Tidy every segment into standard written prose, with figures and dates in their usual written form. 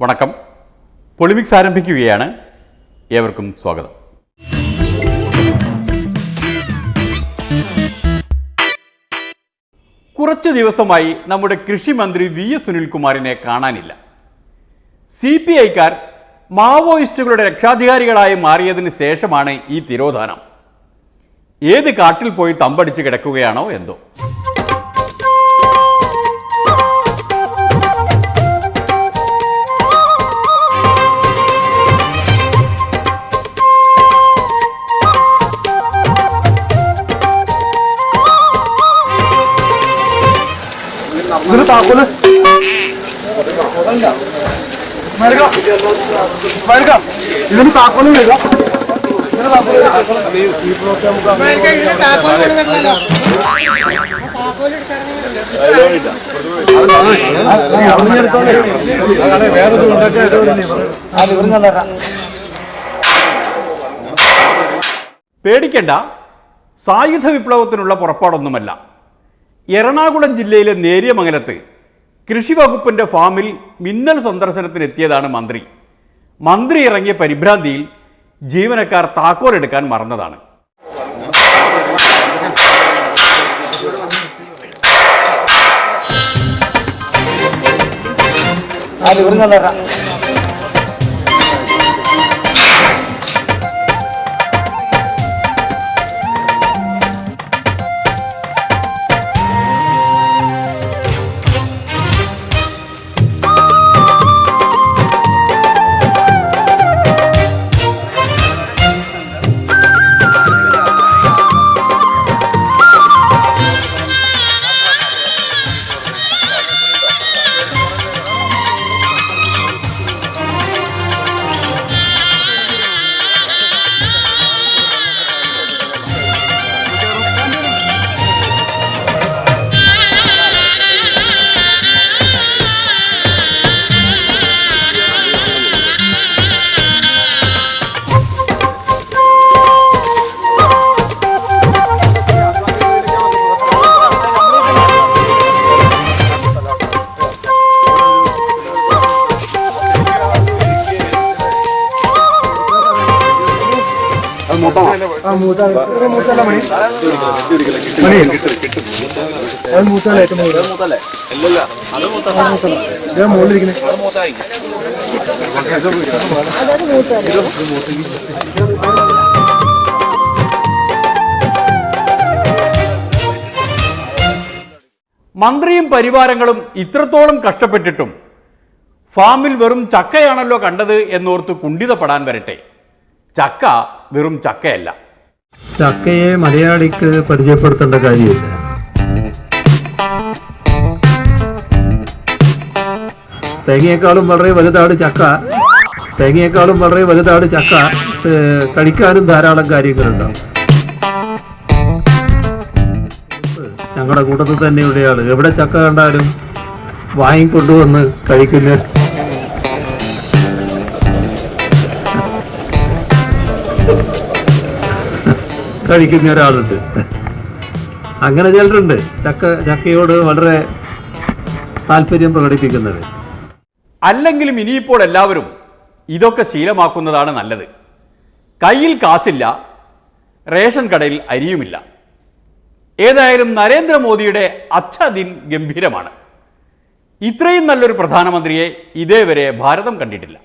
വണക്കം. പൊളിമിക്സ് ആരംഭിക്കുകയാണ്. ഏവർക്കും സ്വാഗതം. കുറച്ചു ദിവസമായി നമ്മുടെ കൃഷിമന്ത്രി VS സുനിൽകുമാറിനെ കാണാനില്ല. CPIക്കാർ മാവോയിസ്റ്റുകളുടെ രക്ഷാധികാരികളായി മാറിയതിന് ശേഷമാണ് ഈ തിരോധാനം. ഏത് കാട്ടിൽ പോയി തമ്പടിച്ച് കിടക്കുകയാണോ എന്തോ. ഇതിന് താക്കോല് വരിക. പേടിക്കണ്ട, സായുധ വിപ്ലവത്തിനുള്ള പുറപ്പാടൊന്നുമല്ല. എറണാകുളം ജില്ലയിലെ നേര്യമംഗലത്ത് കൃഷി വകുപ്പിൻ്റെ ഫാമിൽ മിന്നൽ സന്ദർശനത്തിനെത്തിയതാണ് മന്ത്രി. മന്ത്രി ഇറങ്ങിയ പരിഭ്രാന്തിയിൽ ജീവനക്കാർ താക്കോലെടുക്കാൻ മറന്നതാണ്. മന്ത്രിയും പരിവാരങ്ങളും ഇത്രത്തോളം കഷ്ടപ്പെട്ടിട്ടും ഫാമിൽ വെറും ചക്കയാണല്ലോ കണ്ടത് എന്നോർത്ത് കുണ്ഠിതപ്പെടാൻ വരട്ടെ. ചക്ക വെറും ചക്കയല്ല. ചക്കയെ മലയാളിക്ക് പരിചയപ്പെടുത്തേണ്ട കാര്യമില്ല. തേങ്ങയെക്കാളും വളരെ വലുതാണ് ചക്ക. തേങ്ങയെക്കാളും വളരെ വലുതാണ് ചക്ക. കഴിക്കാനും ധാരാളം കാര്യങ്ങളുണ്ടാവും. ഞങ്ങളുടെ കൂട്ടത്തിൽ തന്നെയുള്ളയാള് എവിടെ ചക്ക കണ്ടാലും വാങ്ങിക്കൊണ്ടുവന്ന് കഴിക്കുന്ന ഒരാളുണ്ട്. അങ്ങനെ ചിലരുണ്ട് ചക്കയോട് വളരെ താല്പര്യം പ്രകടിപ്പിക്കുന്നത്. അല്ലെങ്കിലും ഇനിയിപ്പോൾ എല്ലാവരും ഇതൊക്കെ ശീലമാക്കുന്നതാണ് നല്ലത്. കയ്യിൽ കാശില്ല, റേഷൻ കടയിൽ അരിയുമില്ല. ഏതായാലും നരേന്ദ്രമോദിയുടെ അച്ഛാ ദിൻ ഗംഭീരമാണ്. ഇത്രയും നല്ലൊരു പ്രധാനമന്ത്രിയെ ഇതേവരെ ഭാരതം കണ്ടിട്ടില്ല.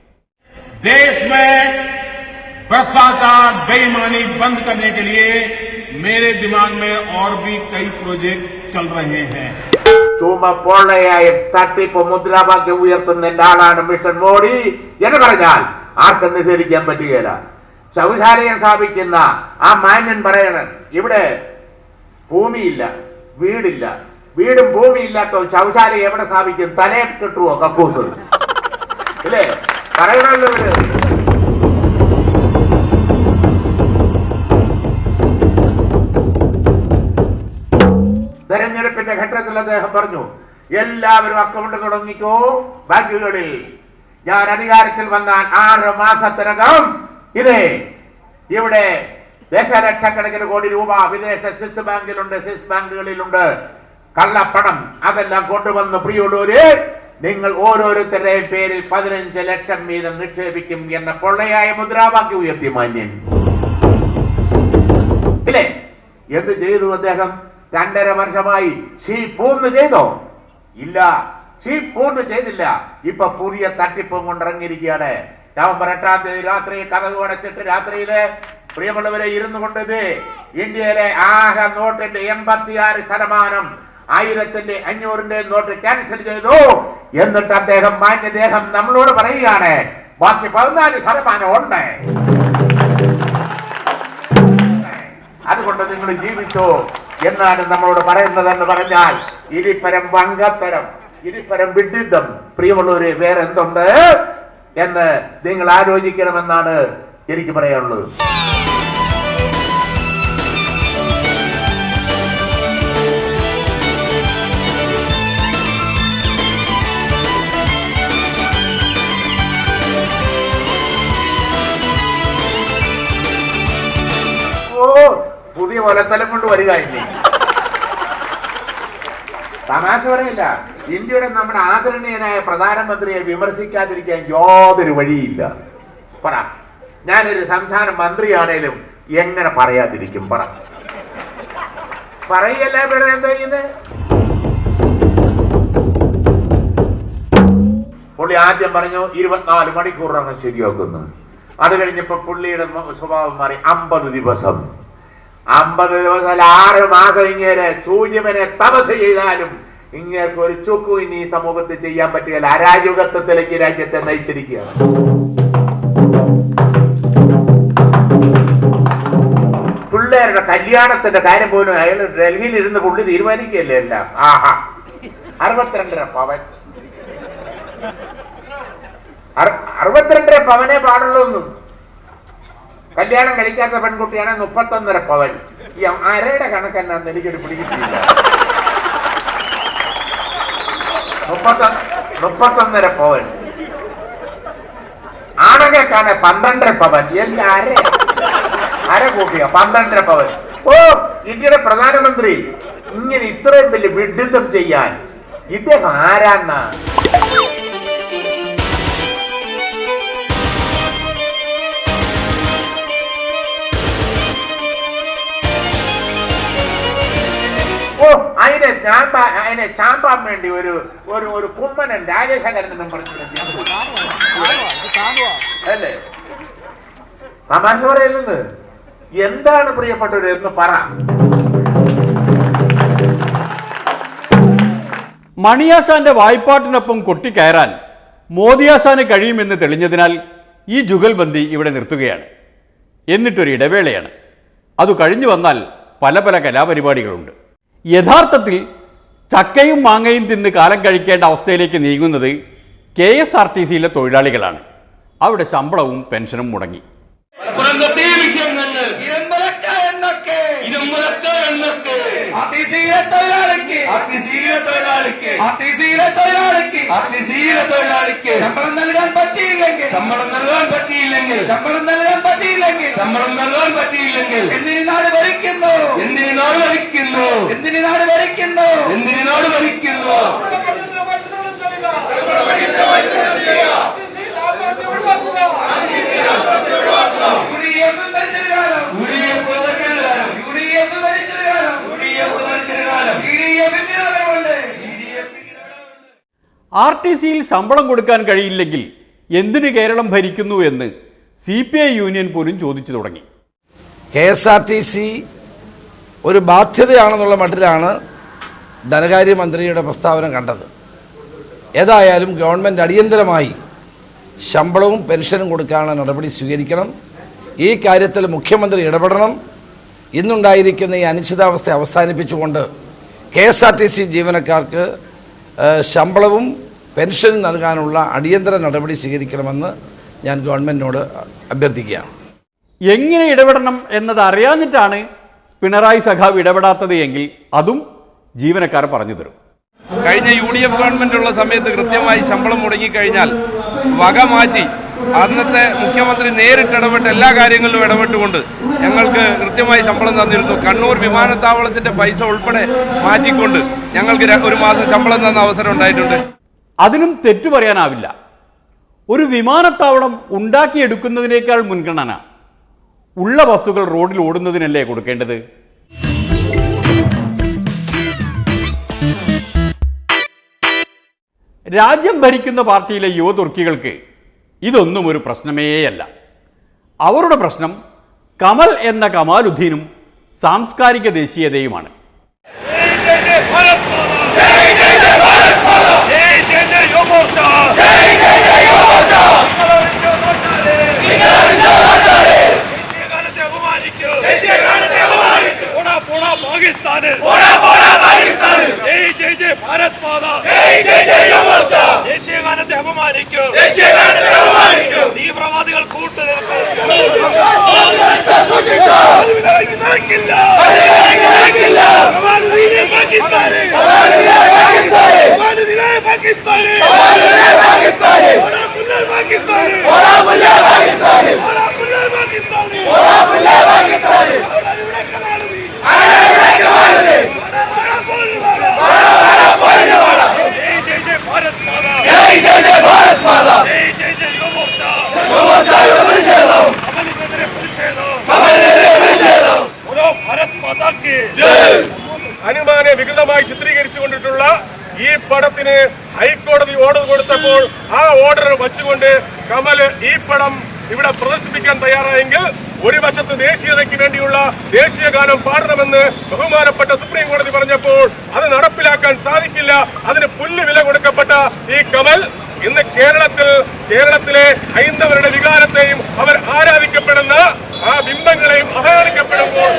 भ्रष्टाचार बेईमानी बंद करने के लिए मेरे दिमाग में और भी कई प्रोजेक्ट चल रहे हैं. ചുമ പൊള്ളയായും തട്ടിപ്പ് മുദ്രാവാക്യം ഉയർത്തുന്ന ആളാണ് മിസ്റ്റർ മോഡി എന്ന് പറഞ്ഞാൽ ആർക്കും നിഷേധിക്കാൻ പറ്റുകയില്ല. ശൗചാലയം സ്ഥാപിക്കുന്ന ആ മാന്യൻ പറയണം, ഇവിടെ ഭൂമിയില്ല, വീടില്ല, വീടും ഭൂമിയില്ലാത്ത ശൗചാലയം എവിടെ സ്ഥാപിക്കും? തലേ കിട്ടുവോ കക്കൂസ്? ഇല്ലേ പറയണല്ലോ ഇവര്. തെരഞ്ഞെടുപ്പിന്റെ ഘട്ടത്തിൽ അദ്ദേഹം പറഞ്ഞു, എല്ലാവരും അക്കൗണ്ട് തുടങ്ങിക്കോ ബാങ്കുകളിൽ. ഞാൻ അധികാരത്തിൽ വന്നാൽ 6 മാസത്തിനകം ഇതേ ഇവിടെ ദശലക്ഷക്കണക്കിന് കോടി രൂപ വിദേശ സ്വിസ് ബാങ്കിലുണ്ട്, സ്വിസ് ബാങ്കുകളിലുണ്ട്, കള്ളപ്പണം അതെല്ലാം കൊണ്ടുവന്ന് പ്രിയുള്ളൂര് നിങ്ങൾ ഓരോരുത്തരുടെയും പേരിൽ 15 ലക്ഷം വീതം നിക്ഷേപിക്കും എന്ന പൊള്ളയായ മുദ്രാവാക്യം ഉയർത്തി മാന്യൻ. ഇല്ലേ? എന്ത് ചെയ്തു അദ്ദേഹം? 2.5 വർഷമായി പൂർണ്ണ ചെയ്തോ? ഇല്ല, പൂർണ്ണ ചെയ്തില്ല. ഇപ്പൊ പുതിയ തട്ടിപ്പും കൊണ്ടിറങ്ങിയിരിക്കുകയാണ്. നവംബർ 8-ാം തീയതി രാത്രി കഥകു അടച്ചിട്ട് രാത്രിയില് പ്രിയമുള്ളവരെ ഇരുന്നു കൊണ്ടത് ഇന്ത്യയിലെ ആകെ നോട്ടിന്റെ 86% 1000-ന്റെ 500-ന്റെ നോട്ട് ക്യാൻസൽ ചെയ്തു. എന്നിട്ട് അദ്ദേഹം മാന്യദേഹം നമ്മളോട് പറയുകയാണ് ബാക്കി 14% ഉണ്ട്. അതുകൊണ്ട് നിങ്ങൾ ജീവിച്ചോ എന്നാണ് നമ്മളോട് പറയുന്നതെന്ന് പറഞ്ഞാൽ ഇരിപ്പരം വങ്കത്തരം, ഇരിപ്പരം വിഡിതം പ്രിയമുള്ളവര് വേറെ എന്തുണ്ട് എന്ന് നിങ്ങൾ ആലോചിക്കണമെന്നാണ് എനിക്ക് പറയാനുള്ളത്. പുതിയ കൊലത്തലം കൊണ്ട് വരിക ഇല്ലേ? തമാശ പറയില്ല. ഇന്ത്യയുടെ നമ്മുടെ ആദരണീയനായ പ്രധാനമന്ത്രിയെ വിമർശിക്കാതിരിക്കാൻ യാതൊരു വഴിയില്ല. പറ, ഞാനൊരു സംസ്ഥാന മന്ത്രിയാണേലും എങ്ങനെ പറയാതിരിക്കും? പറയല്ലേ? വേറെ എന്താ ചെയ്യുന്നത്? പുള്ളി ആദ്യം പറഞ്ഞു 24 മണിക്കൂറിനകം ശരിയാക്കുന്നു. അത് കഴിഞ്ഞപ്പോ പുള്ളിയുടെ സ്വഭാവം മാറി 50 ദിവസം. 50 ദിവസം 6 മാസം ഇങ്ങനെ സൂര്യവനെ തപസ് ചെയ്താലും ഇങ്ങേർക്ക് ഒരു ചുക്കു ഇനി ഈ സമൂഹത്തിൽ ചെയ്യാൻ പറ്റുകയില്ല. അരാജകത്വത്തിലേക്ക് രാജ്യത്തെ നയിച്ചിരിക്കുകയാണ്. പിള്ളേരുടെ കല്യാണത്തിന്റെ കാര്യം പോലും അയാൾ ഡൽഹിയിൽ ഇരുന്ന് പുള്ളി തീരുമാനിക്കുകയല്ലേ എല്ലാം. 62.5 പവൻ 62.5 പവനെ പാടുള്ളൂ. കല്യാണം കഴിക്കാത്ത പെൺകുട്ടിയാണ് 31.5 പവൻ. ഈ അരയുടെ കണക്കെന്നാന്ന് എനിക്കൊരു പിടികിട്ടിയില്ല. 31.5 പവൻ ആണുങ്ങൾക്കാണ് 12.5 പവൻ. എല്ലാ അര കൂട്ടിയ 12.5 പവൻ. ഇന്ത്യയുടെ പ്രധാനമന്ത്രി ഇങ്ങനെ ഇത്രയും വലിയ വിഡിത്തം ചെയ്യാൻ ഇദ്ദേഹം ആരാന്നാ? അതിനെ ചാമ്പാൻ വേണ്ടി ഒരു കുമ്മനൻ രാജശേഖരൻ അല്ലേ? തമാശ പറയുന്നത് എന്താണ് പ്രിയപ്പെട്ടവർ എന്ന് പറ. മണിയാശാന്റെ വായ്പാട്ടിനൊപ്പം കൊട്ടിക്കയറാൻ മോദിയാശാന് കഴിയുമെന്ന് തെളിഞ്ഞതിനാൽ ഈ ജുഗൽബന്ദി ഇവിടെ നിർത്തുകയാണ്. എന്നിട്ടൊരു ഇടവേളയാണ്. അത് കഴിഞ്ഞു വന്നാൽ പല പല കലാപരിപാടികളുണ്ട്. യഥാർത്ഥത്തിൽ ചക്കയും മാങ്ങയും തിന്ന് കാലം കഴിക്കേണ്ട അവസ്ഥയിലേക്ക് നീങ്ങുന്നത് KSRTCയിലെ തൊഴിലാളികളാണ്. അവിടെ ശമ്പളവും പെൻഷനും മുടങ്ങി. ശമ്പളം നൽകാൻ പറ്റിയില്ലെങ്കിൽ എന്തിനു നാട് ഭരിക്കുന്നു? RTCയിൽ ശമ്പളം കൊടുക്കാൻ കഴിയില്ലെങ്കിൽ എന്തിന് കേരളം ഭരിക്കുന്നു എന്ന് CPI യൂണിയൻ പോലും ചോദിച്ചു തുടങ്ങി. KSRTC ഒരു ബാധ്യതയാണെന്നുള്ള മട്ടിലാണ് ധനകാര്യമന്ത്രിയുടെ പ്രസ്താവന കണ്ടത്. ഏതായാലും ഗവൺമെൻറ് അടിയന്തരമായി ശമ്പളവും പെൻഷനും കൊടുക്കാനുള്ള നടപടി സ്വീകരിക്കണം. ഈ കാര്യത്തിൽ മുഖ്യമന്ത്രി ഇടപെടണം. ഇന്നുണ്ടായിരിക്കുന്ന ഈ അനിശ്ചിതാവസ്ഥ അവസാനിപ്പിച്ചുകൊണ്ട് KSRTC ജീവനക്കാർക്ക് ശമ്പളവും പെൻഷനും നൽകാനുള്ള അടിയന്തര നടപടി സ്വീകരിക്കണമെന്ന് ഞാൻ ഗവൺമെൻറ്റിനോട് അഭ്യർത്ഥിക്കുകയാണ്. എങ്ങനെ ഇടപെടണം എന്നത് അറിയാഞ്ഞിട്ടാണ് പിണറായി സഖാവ് ഇടപെടാത്തത് എങ്കിൽ അതും ജീവനക്കാർ പറഞ്ഞു തരും. കഴിഞ്ഞ UDF ഗവൺമെൻറ്റുള്ള സമയത്ത് കൃത്യമായി ശമ്പളം മുടങ്ങിക്കഴിഞ്ഞാൽ വക മാറ്റി അന്നത്തെ മുഖ്യമന്ത്രി നേരിട്ടിടപെട്ട് എല്ലാ കാര്യങ്ങളിലും ഇടപെട്ടുകൊണ്ട് ഞങ്ങൾക്ക് കൃത്യമായി ശമ്പളം തന്നിരുന്നു. കണ്ണൂർ വിമാനത്താവളത്തിൻ്റെ പൈസ ഉൾപ്പെടെ മാറ്റിക്കൊണ്ട് ഞങ്ങൾക്ക് 1 മാസം ശമ്പളം തന്ന അവസരം ഉണ്ടായിട്ടുണ്ട്. അതിനും തെറ്റു പറയാനാവില്ല. ഒരു വിമാനത്താവളം ഉണ്ടാക്കിയെടുക്കുന്നതിനേക്കാൾ മുൻഗണന ഉള്ള ബസ്സുകൾ റോഡിൽ ഓടുന്നതിനല്ലേ കൊടുക്കേണ്ടത്? രാജ്യം ഭരിക്കുന്ന പാർട്ടിയിലെ യുവതുർക്കികൾക്ക് ഇതൊന്നും ഒരു പ്രശ്നമേയല്ല. അവരുടെ പ്രശ്നം കമൽ എന്ന കമാലുദ്ദീനും സാംസ്കാരിക ദേശീയതയുമാണ്. തീവ്രവാദികൾ ഹനുമാനെ വികൃതമായി ചിത്രീകരിച്ചുകൊണ്ടിട്ടുള്ള ഈ പടത്തിന് ഹൈക്കോടതി ഓർഡർ കൊടുത്തപ്പോൾ ആ ഓർഡർ വച്ചുകൊണ്ട് കമൽ ഈ പടം ഇവിടെ പ്രദർശിപ്പിക്കാൻ തയ്യാറായെങ്കിൽ ഒരു വശത്ത് ദേശീയതയ്ക്ക് വേണ്ടിയുള്ള ദേശീയ ഗാനം പാടണമെന്ന് ബഹുമാനപ്പെട്ട സുപ്രീം കോടതി പറഞ്ഞപ്പോൾ അത് നടപ്പിലാക്കാൻ സാധിക്കില്ല. അതിന് പുല്ല് വില കൊടുക്കപ്പെട്ട ഈ കമൽ ഇന്ന് കേരളത്തിലെ ഹൈന്ദവരുടെ വികാരത്തെയും അവർ ആരാധിക്കപ്പെടുന്ന ആ ബിംബങ്ങളെയും അവഹേളിക്കപ്പെടുമ്പോൾ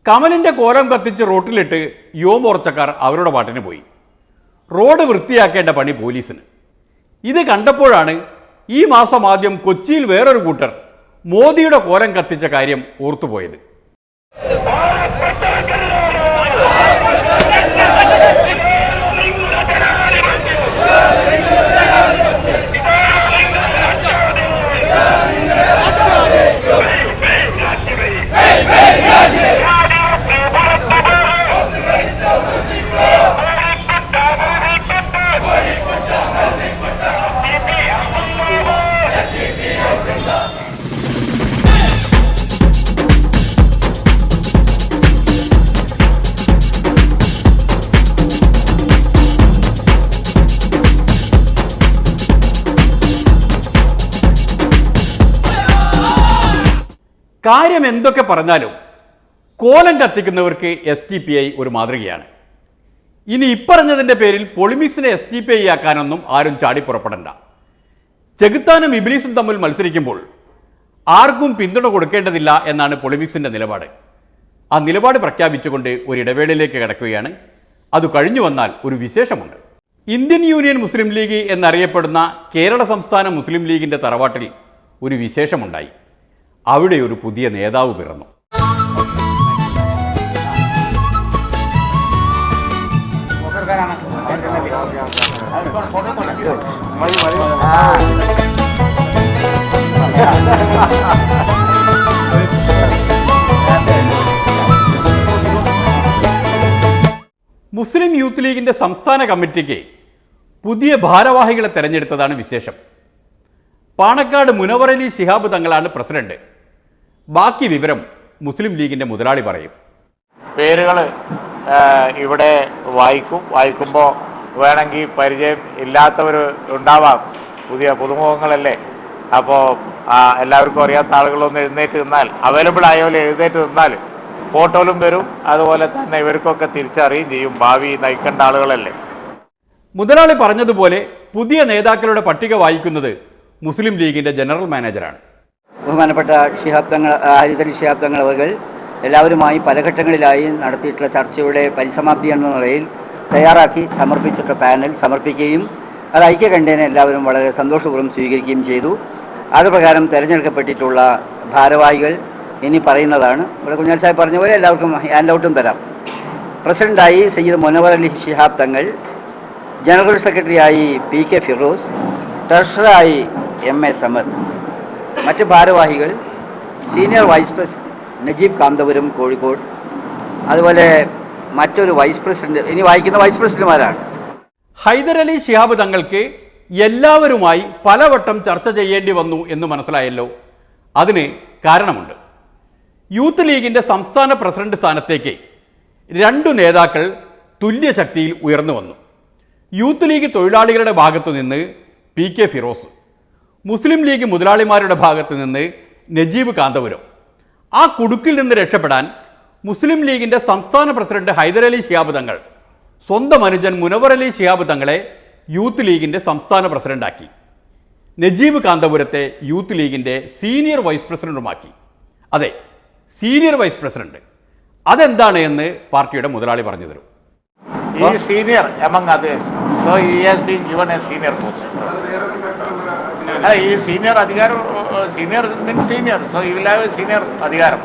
കമലിൻ്റെ കോലം കത്തിച്ച് റോട്ടിലിട്ട് യുവമോർച്ചക്കാർ അവരുടെ പാട്ടിന് പോയി. റോഡ് വൃത്തിയാക്കേണ്ട പണി പോലീസിന്. ഇത് കണ്ടപ്പോഴാണ് ഈ മാസം ആദ്യം കൊച്ചിയിൽ വേറൊരു കൂട്ടർ മോദിയുടെ കോലം കത്തിച്ച കാര്യം ഓർത്തുപോയത്. കാര്യം എന്തൊക്കെ പറഞ്ഞാലും കോലം കത്തിക്കുന്നവർക്ക് SDPI ഒരു മാതൃകയാണ്. ഇനി ഇപ്പറഞ്ഞതിൻ്റെ പേരിൽ പൊളിമിക്സിനെ SDPI ആക്കാനൊന്നും ആരും ചാടി പുറപ്പെടണ്ട. ചെകുത്താനും ഇബ്ലീസും തമ്മിൽ മത്സരിക്കുമ്പോൾ ആർക്കും പിന്തുണ കൊടുക്കേണ്ടതില്ല എന്നാണ് പൊളിമിക്സിൻ്റെ നിലപാട്. ആ നിലപാട് പ്രഖ്യാപിച്ചുകൊണ്ട് ഒരു ഇടവേളയിലേക്ക് കിടക്കുകയാണ്. അത് കഴിഞ്ഞു വന്നാൽ ഒരു വിശേഷമുണ്ട്. ഇന്ത്യൻ യൂണിയൻ മുസ്ലിം ലീഗ് എന്നറിയപ്പെടുന്ന കേരള സംസ്ഥാന മുസ്ലിം ലീഗിൻ്റെ തറവാട്ടിൽ ഒരു വിശേഷമുണ്ടായി. അവിടെ ഒരു പുതിയ നേതാവ് പിറന്നു. മുസ്ലിം യൂത്ത് ലീഗിൻ്റെ സംസ്ഥാന കമ്മിറ്റിക്ക് പുതിയ ഭാരവാഹികളെ തെരഞ്ഞെടുത്തതാണ് വിശേഷം. പാണക്കാട് മുനവർ അലി ശിഹാബ് തങ്ങളാണ് പ്രസിഡന്റ്. ബാക്കി വിവരം മുസ്ലിം ലീഗിൻ്റെ മുതലാളി പറയും. പേരുകൾ ഇവിടെ വായിക്കുമ്പോൾ വേണമെങ്കിൽ പരിചയം ഇല്ലാത്തവർ ഉണ്ടാവാം. പുതിയ പുതുമുഖങ്ങളല്ലേ. അപ്പോൾ എല്ലാവർക്കും അറിയാത്ത ആളുകളൊന്ന് എഴുന്നേറ്റ് നിന്നാൽ, അവൈലബിൾ ആയപോലെ എഴുന്നേറ്റ് നിന്നാൽ ഫോട്ടോയിലും വരും. അതുപോലെ തന്നെ ഇവർക്കൊക്കെ തിരിച്ചറിയും ചെയ്യും. ഭാവി നയിക്കേണ്ട ആളുകളല്ലേ. മുതലാളി പറഞ്ഞതുപോലെ പുതിയ നേതാക്കളുടെ പട്ടിക വായിക്കുന്നത് മുസ്ലിം ലീഗിൻ്റെ ജനറൽ മാനേജറാണ്. ബഹുമാനപ്പെട്ട ഹരിതലി ശിഹാബ് തങ്ങൾ അവർ എല്ലാവരുമായി പല ഘട്ടങ്ങളിലായി നടത്തിയിട്ടുള്ള ചർച്ചയുടെ പരിസമാപ്തി എന്ന നിലയിൽ തയ്യാറാക്കി സമർപ്പിച്ചിട്ട പാനൽ സമർപ്പിക്കുകയും അത് ഐക്യകണ്ഠേന എല്ലാവരും വളരെ സന്തോഷപൂർവ്വം സ്വീകരിക്കുകയും ചെയ്തു. അതുപ്രകാരം തിരഞ്ഞെടുക്കപ്പെട്ടിട്ടുള്ള ഭാരവാഹികൾ ഇനി പറയുന്നതാണ്. ഇവിടെ കുഞ്ഞാൽ സാഹിബ് പറഞ്ഞ പോലെ എല്ലാവർക്കും ഹാൻഡ് ഔട്ടും തരാം. പ്രസിഡന്റായി സയ്യിദ് മുനവർ അലി ശിഹാബ് തങ്ങൾ, ജനറൽ സെക്രട്ടറിയായി PK ഫിറോസ്, ട്രഷററായി MA സമദ്. മറ്റ് ഭാരവാഹികൾ senior vice president Najeeb Kanthapuram Kozhikode, അതുപോലെ മറ്റൊരു വൈസ് പ്രസിഡന്റ്, ഇനി വായിക്കുന്ന വൈസ് പ്രസിഡന്റുമാരാണ്. ഹൈദരലി ശിഹാബ് തങ്ങൾക്ക് എല്ലാവരുമായി പലവട്ടം ചർച്ച ചെയ്യേണ്ടി വന്നു എന്ന് മനസ്സിലായല്ലോ. അതിന് കാരണമുണ്ട്. യൂത്ത് ലീഗിൻ്റെ സംസ്ഥാന പ്രസിഡന്റ് സ്ഥാനത്തേക്ക് 2 നേതാക്കൾ തുല്യശക്തിയിൽ ഉയർന്നു വന്നു. യൂത്ത് ലീഗ് തൊഴിലാളികളുടെ ഭാഗത്തു നിന്ന് PK ഫിറോസ്, മുസ്ലിം ലീഗ് മുതലാളിമാരുടെ ഭാഗത്തു നിന്ന് നജീബ് കാന്തപുരം. ആ കുടുക്കിൽ നിന്ന് രക്ഷപ്പെടാൻ മുസ്ലിം ലീഗിൻ്റെ സംസ്ഥാന പ്രസിഡന്റ് ഹൈദരലി ശിഹാബ് തങ്ങൾ സ്വന്തം അനുജൻ മുനവർ അലി ശിഹാബ് തങ്ങളെ യൂത്ത് ലീഗിൻ്റെ സംസ്ഥാന പ്രസിഡന്റാക്കി. നജീബ് കാന്തപുരത്തെ യൂത്ത് ലീഗിൻ്റെ സീനിയർ വൈസ് പ്രസിഡന്റുമാക്കി. അതെ, സീനിയർ വൈസ് പ്രസിഡന്റ്. അതെന്താണ് എന്ന് പാർട്ടിയുടെ മുതലാളി പറഞ്ഞു തരും. ഈ senior among others, so he has been given A senior post. ഈ സീനിയർ അധികാരം, senior means senior, so he will have A senior അധികാരം.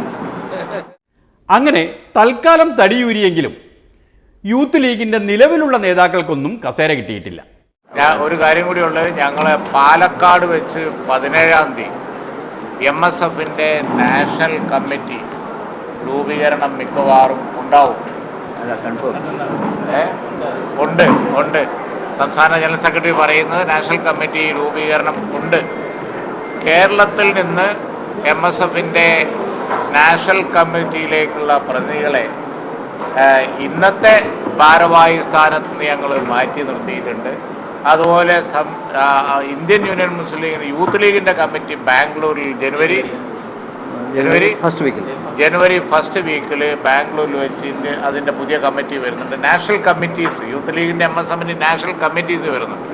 അങ്ങനെ തൽക്കാലം തടിയൂരിയെങ്കിലും യൂത്ത് ലീഗിൻ്റെ നിലവിലുള്ള നേതാക്കൾക്കൊന്നും കസേര കിട്ടിയിട്ടില്ല. ഒരു കാര്യം കൂടി ഉള്ളത്, ഞങ്ങളെ പാലക്കാട് വെച്ച് 17-ാം തീയതി MSFന്റെ നാഷണൽ കമ്മിറ്റി രൂപീകരണം മിക്കവാറും ഉണ്ടാവും. ഉണ്ട്. സംസ്ഥാന ജനറൽ സെക്രട്ടറി പറയുന്നത് നാഷണൽ കമ്മിറ്റി രൂപീകരണം ഉണ്ട്. കേരളത്തിൽ നിന്ന് MSFന്റെ നാഷണൽ കമ്മിറ്റിയിലേക്കുള്ള പ്രതിനിധികളെ ഇന്നത്തെ ഭാരവാഹി സ്ഥാനത്ത് നിന്ന് ഞങ്ങൾ മാറ്റി നിർത്തിയിട്ടുണ്ട്. അതുപോലെ ഇന്ത്യൻ യൂണിയൻ മുസ്ലിം ലീഗ് യൂത്ത് ലീഗിന്റെ കമ്മിറ്റി ബാംഗ്ലൂരിൽ ജനുവരി ഫസ്റ്റ് വീക്കിൽ ബാംഗ്ലൂരിൽ വെച്ച് അതിന്റെ പുതിയ കമ്മിറ്റി വരുന്നുണ്ട്. നാഷണൽ കമ്മിറ്റീസ്, യൂത്ത് ലീഗിന്റെ MSFന്റെ നാഷണൽ കമ്മിറ്റീസ് വരുന്നുണ്ട്.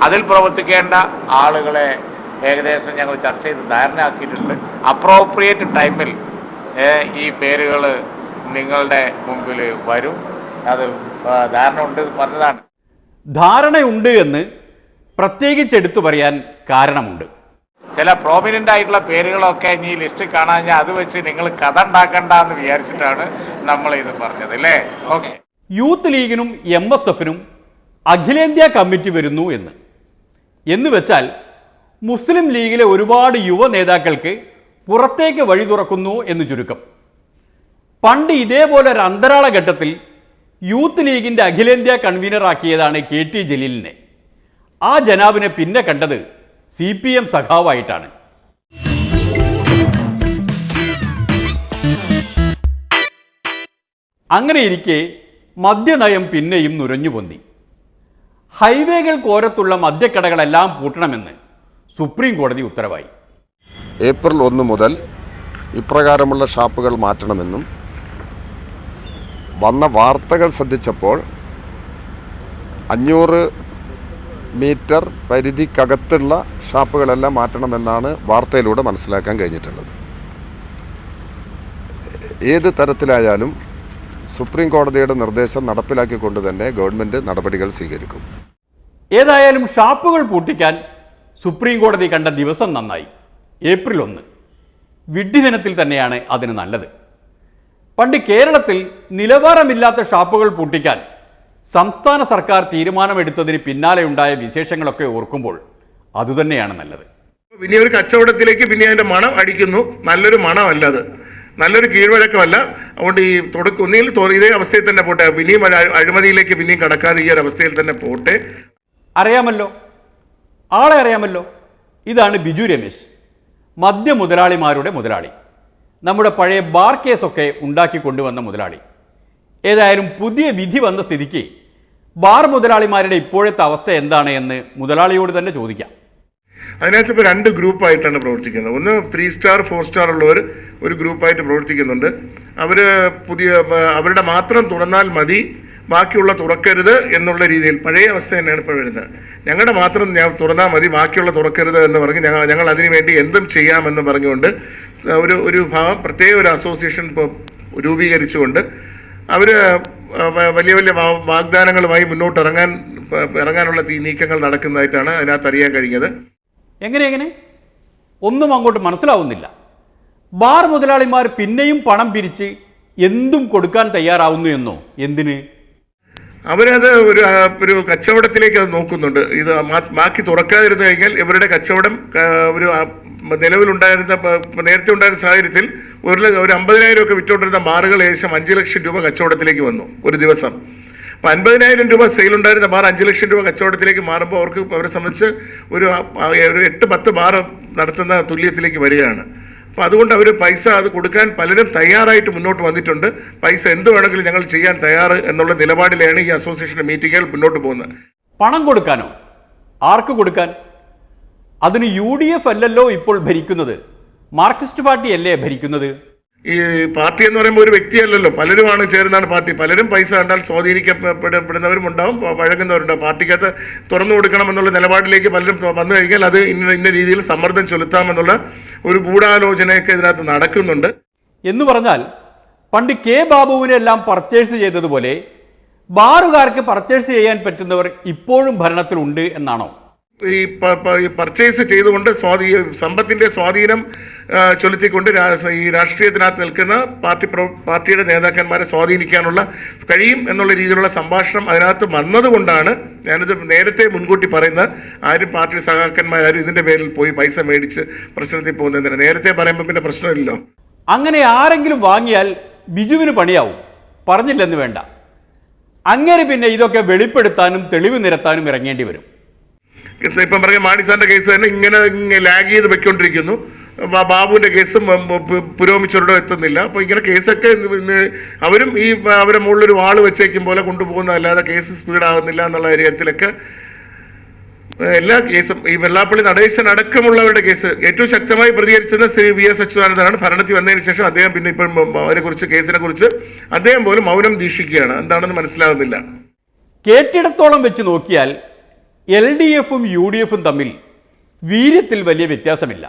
അതിൽ പ്രവർത്തിക്കേണ്ട ആളുകളെ ഏകദേശം ഞങ്ങൾ ചർച്ച ചെയ്ത് ധാരണയാക്കിയിട്ടുണ്ട്. അപ്രോപ്രിയേറ്റ് ടൈമിൽ ഈ പേരുകൾ നിങ്ങളുടെ മുമ്പിൽ വരും. അത് ധാരണ ഉണ്ട് പറഞ്ഞതാണ്. ധാരണയുണ്ട് എന്ന് പ്രത്യേകിച്ച് എടുത്തു പറയാൻ കാരണമുണ്ട്. ചില പ്രോമിനൻ്റ് ആയിട്ടുള്ള പേരുകളൊക്കെ ഇനി ലിസ്റ്റ് കാണാൻ അത് വെച്ച് നിങ്ങൾ കഥ ഉണ്ടാക്കണ്ട എന്ന് വിചാരിച്ചിട്ടാണ് നമ്മൾ ഇത് പറഞ്ഞത് അല്ലേ. ഓക്കെ. യൂത്ത് ലീഗിനും MSFനും അഖിലേന്ത്യാ കമ്മിറ്റി വരുന്നു എന്ന് വെച്ചാൽ മുസ്ലിം ലീഗിലെ ഒരുപാട് യുവ നേതാക്കൾക്ക് പുറത്തേക്ക് വഴി തുറക്കുന്നു എന്ന് ചുരുക്കം. പണ്ട് ഇതേപോലെ ഒരു അന്തരാള ഘട്ടത്തിൽ യൂത്ത് ലീഗിൻ്റെ അഖിലേന്ത്യാ കൺവീനറാക്കിയതാണ് KT ജലീലിനെ. ആ ജനാബിനെ പിന്നെ കണ്ടത് CPM സഖാവായിട്ടാണ്. അങ്ങനെയിരിക്കെ മദ്യനയം പിന്നെയും നുരഞ്ഞുപൊന്തി. ഹൈവേകൾ കോരത്തുള്ള മദ്യക്കടകളെല്ലാം പൂട്ടണമെന്ന് സുപ്രീം കോടതി ഉത്തരവായി. ഏപ്രിൽ 1 മുതൽ ഇപ്രകാരമുള്ള ഷാപ്പുകൾ മാറ്റണമെന്നും വന്ന വാർത്തകൾ ശ്രദ്ധിച്ചപ്പോൾ 500 മീറ്റർ പരിധിക്കകത്തുള്ള ഷാപ്പുകളെല്ലാം മാറ്റണമെന്നാണ് വാർത്തയിലൂടെ മനസ്സിലാക്കാൻ കഴിഞ്ഞിട്ടുള്ളത്. ഏത് തരത്തിലായാലും സുപ്രീം കോടതിയുടെ നിർദ്ദേശം നടപ്പിലാക്കിക്കൊണ്ട് തന്നെ ഗവൺമെൻറ് നടപടികൾ സ്വീകരിക്കും. ഏതായാലും ഷാപ്പുകൾ പൂട്ടിക്കാൻ സുപ്രീം കോടതി കണ്ട ദിവസം നന്നായി. ഏപ്രിൽ 1 വിഡ്ഢിദിനത്തിൽ തന്നെയാണ് അതിന് നല്ലത്. പണ്ട് കേരളത്തിൽ നിലവാരമില്ലാത്ത ഷാപ്പുകൾ പൂട്ടിക്കാൻ സംസ്ഥാന സർക്കാർ തീരുമാനമെടുത്തതിന് പിന്നാലെയുണ്ടായ വിശേഷങ്ങളൊക്കെ ഓർക്കുമ്പോൾ അതുതന്നെയാണ് നല്ലത്. പിന്നെ ഒരു കച്ചവടത്തിലേക്ക് പിന്നെ അതിന്റെ മണം അടിക്കുന്നു. നല്ലൊരു മണമല്ല, അത് നല്ലൊരു കീഴ്വഴക്കമല്ല. അതുകൊണ്ട് ഈ ഒന്നിൽ ഇതേ അവസ്ഥയിൽ തന്നെ പോട്ടെ, പിന്നെയും അഴിമതിയിലേക്ക് പിന്നെയും കടക്കാതെ ഈ ഒരു അവസ്ഥയിൽ തന്നെ പോട്ടെ. അറിയാമല്ലോ, ആളെ അറിയാമല്ലോ. ഇതാണ് ബിജു രമേശ്, മദ്യ മുതലാളിമാരുടെ മുതലാളി, നമ്മുടെ പഴയ ബാർ കേസൊക്കെ ഉണ്ടാക്കി കൊണ്ടുവന്ന മുതലാളി. ഏതായാലും പുതിയ വിധി വന്ന സ്ഥിതിക്ക് ബാർ മുതലാളിമാരുടെ ഇപ്പോഴത്തെ അവസ്ഥ എന്താണ് എന്ന് മുതലാളിയോട് തന്നെ ചോദിക്കാം. അതിനകത്ത് ഇപ്പോൾ 2 ഗ്രൂപ്പായിട്ടാണ് പ്രവർത്തിക്കുന്നത്. ഒന്ന് 3 സ്റ്റാർ 4 സ്റ്റാർ ഉള്ളവർ ഒരു ഗ്രൂപ്പായിട്ട് പ്രവർത്തിക്കുന്നുണ്ട്. അവരുടെ മാത്രം തുറന്നാൽ മതി, ബാക്കിയുള്ള തുറക്കരുത് എന്നുള്ള രീതിയിൽ പഴയ അവസ്ഥ തന്നെയാണ് ഇപ്പോൾ വരുന്നത്. ഞങ്ങളുടെ മാത്രം തുറന്നാൽ മതി, ബാക്കിയുള്ള തുറക്കരുത് എന്ന് പറഞ്ഞ് ഞങ്ങൾ അതിനുവേണ്ടി എന്തും ചെയ്യാമെന്ന് പറഞ്ഞുകൊണ്ട് ഒരു ഭാഗം പ്രത്യേക ഒരു അസോസിയേഷൻ ഇപ്പോൾ രൂപീകരിച്ചുകൊണ്ട് അവർ വലിയ വലിയ വാഗ്ദാനങ്ങളുമായി മുന്നോട്ട് ഇറങ്ങാനുള്ള നീക്കങ്ങൾ നടക്കുന്നതായിട്ടാണ് അതിനകത്ത് അറിയാൻ കഴിഞ്ഞത്. എങ്ങനെ ഒന്നും അങ്ങോട്ട് മനസ്സിലാവുന്നില്ല. ബാർ മുതലാളിമാർ പിന്നെയും പണം പിരിച്ച് എന്തും കൊടുക്കാൻ തയ്യാറാവുന്നു എന്നോ? എന്തിന്? അവരത് ഒരു കച്ചവടത്തിലേക്ക് അത് നോക്കുന്നുണ്ട്. ഇത് ബാക്കി തുറക്കാതിരുന്നു കഴിഞ്ഞാൽ ഇവരുടെ കച്ചവടം ഒരു നിലവിലുണ്ടായിരുന്ന നേരത്തെ ഉണ്ടായിരുന്ന സാഹചര്യത്തിൽ ഒരു 50,000 ഒക്കെ വിറ്റുകൊണ്ടിരുന്ന ബാറുകൾ ഏകദേശം 5 ലക്ഷം രൂപ കച്ചവടത്തിലേക്ക് വന്നു ഒരു ദിവസം. അപ്പം 50,000 രൂപ സെയിലുണ്ടായിരുന്ന ബാർ 5 ലക്ഷം രൂപ കച്ചവടത്തിലേക്ക് മാറുമ്പോൾ അവരെ സംബന്ധിച്ച് ഒരു 8-10 ബാർ നടത്തുന്ന തുല്യത്തിലേക്ക് വരികയാണ്. അപ്പോൾ അതുകൊണ്ട് അവർ പൈസ അത് കൊടുക്കാൻ പലരും തയ്യാറായിട്ട് മുന്നോട്ട് വന്നിട്ടുണ്ട്. പൈസ എന്ത് വേണമെങ്കിലും ഞങ്ങൾ ചെയ്യാൻ തയ്യാറ് എന്നുള്ള നിലപാടിലാണ് ഈ അസോസിയേഷൻ്റെ മീറ്റിങ്ങുകൾ മുന്നോട്ട് പോകുന്നത്. പണം കൊടുക്കാനോ? ആർക്ക് കൊടുക്കാൻ? അതിന് UDF അല്ലല്ലോ ഇപ്പോൾ ഭരിക്കുന്നത്, മാർക്സിസ്റ്റ് പാർട്ടി അല്ലേ ഭരിക്കുന്നത്. ഈ പാർട്ടി എന്ന് പറയുമ്പോൾ ഒരു വ്യക്തിയല്ലല്ലോ, പലരുമാണ് ചേരുന്നതാണ് പാർട്ടി. പലരും പൈസ കണ്ടാൽ സ്വാധീനിക്കപ്പെടുന്നവരും ഉണ്ടാവും, വഴങ്ങുന്നവരുണ്ടാവും. പാർട്ടിക്കകത്ത് തുറന്നു കൊടുക്കണം എന്നുള്ള നിലപാടിലേക്ക് പലരും വന്നു കഴിഞ്ഞാൽ അത് ഇന്ന രീതിയിൽ സമ്മർദ്ദം ചെലുത്താമെന്നുള്ള ഒരു ഗൂഢാലോചനയൊക്കെ ഇതിനകത്ത് നടക്കുന്നുണ്ട്. എന്ന് പറഞ്ഞാൽ പണ്ട് കെ ബാബുവിനെ എല്ലാം പർച്ചേസ് ചെയ്തതുപോലെ ബാറുകാർക്ക് പർച്ചേസ് ചെയ്യാൻ പറ്റുന്നവർ ഇപ്പോഴും ഭരണത്തിലുണ്ട് എന്നാണോ? ഈ പർച്ചേസ് ചെയ്തുകൊണ്ട് സമ്പത്തിന്റെ സ്വാധീനം ചെലുത്തിക്കൊണ്ട് ഈ രാഷ്ട്രീയത്തിനകത്ത് നിൽക്കുന്ന പാർട്ടിയുടെ നേതാക്കന്മാരെ സ്വാധീനിക്കാനുള്ള കഴിയും എന്നുള്ള രീതിയിലുള്ള സംഭാഷണം അതിനകത്ത് വന്നതുകൊണ്ടാണ് ഞാനിത് നേരത്തെ മുൻകൂട്ടി പറയുന്നത്. ആരും പാർട്ടി സഹാക്കന്മാരും ഇതിന്റെ പേരിൽ പോയി പൈസ മേടിച്ച് പ്രശ്നത്തിൽ പോകുന്നതിന് നേരത്തെ പറയുമ്പോൾ പിന്നെ പ്രശ്നമില്ലല്ലോ. അങ്ങനെ ആരെങ്കിലും വാങ്ങിയാൽ ബിജുവിന് പണിയാവും, പറഞ്ഞില്ലെന്ന് വേണ്ട. അങ്ങനെ പിന്നെ ഇതൊക്കെ വെളിപ്പെടുത്താനും തെളിവ് നിരത്താനും ഇറങ്ങേണ്ടി വരും. ഇപ്പം പറഞ്ഞ മാണിസാറിന്റെ കേസ് തന്നെ ഇങ്ങനെ ലാഗ് ചെയ്ത് വെക്കൊണ്ടിരിക്കുന്നു. ബാബുവിന്റെ കേസും പുരോഗമിച്ചവരുടെ എത്തുന്നില്ല. അപ്പോൾ ഇങ്ങനെ കേസൊക്കെ അവരും അവരെ മുകളിലൊരു വാള് വെച്ചേക്കും പോലെ കൊണ്ടുപോകുന്നതല്ലാതെ കേസ് സ്പീഡാകുന്നില്ല എന്നുള്ള കാര്യത്തിലൊക്കെ എല്ലാ കേസും ഈ വെള്ളാപ്പള്ളി നടേശൻ അടക്കമുള്ളവരുടെ കേസ് ഏറ്റവും ശക്തമായി പ്രതികരിച്ചത് ശ്രീ VS അച്യുതാനന്ദനാണ്. ഭരണത്തിൽ വന്നതിന് ശേഷം അദ്ദേഹം പിന്നെ ഇപ്പം അതിനെക്കുറിച്ച് കേസിനെ കുറിച്ച് അദ്ദേഹം പോലും മൗനം ദീക്ഷിക്കുകയാണ്. എന്താണെന്ന് മനസ്സിലാകുന്നില്ല. കേട്ടിടത്തോളം വെച്ച് നോക്കിയാൽ LDFും UDFും തമ്മിൽ വീര്യത്തിൽ വലിയ വ്യത്യാസമില്ല.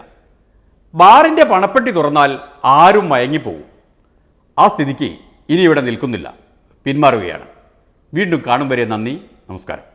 ബാറിൻ്റെ പണപ്പെട്ടി തുറന്നാൽ ആരും മയങ്ങിപ്പോവും. ആ സ്ഥിതിക്ക് ഇനി ഇവിടെ നിൽക്കുന്നില്ല, പിന്മാറുകയാണ്. വീണ്ടും കാണും വരെ നന്ദി, നമസ്കാരം.